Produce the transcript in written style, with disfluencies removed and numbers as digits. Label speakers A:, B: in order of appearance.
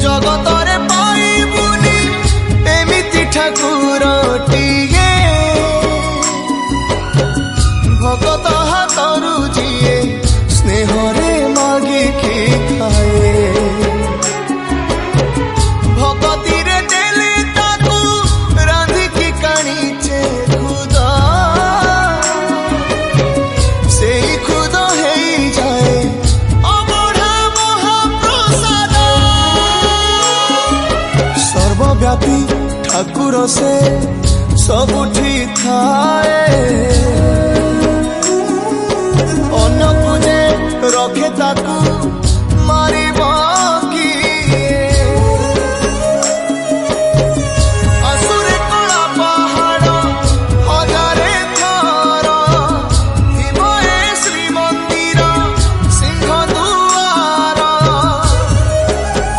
A: जगतरे पाइबुनी एमिति ठाकुरटिए भगत हाथरू जिए स्नेहरे मागिकी खाए भगती रे देले ताकू रांधिकी काणीचे खुद से खुद है जाए अबढ़ा महाप्रसाद सर्वव्यापी ठाकुर से सबुठी थाए अन्न पूजे रखे ताकू मारी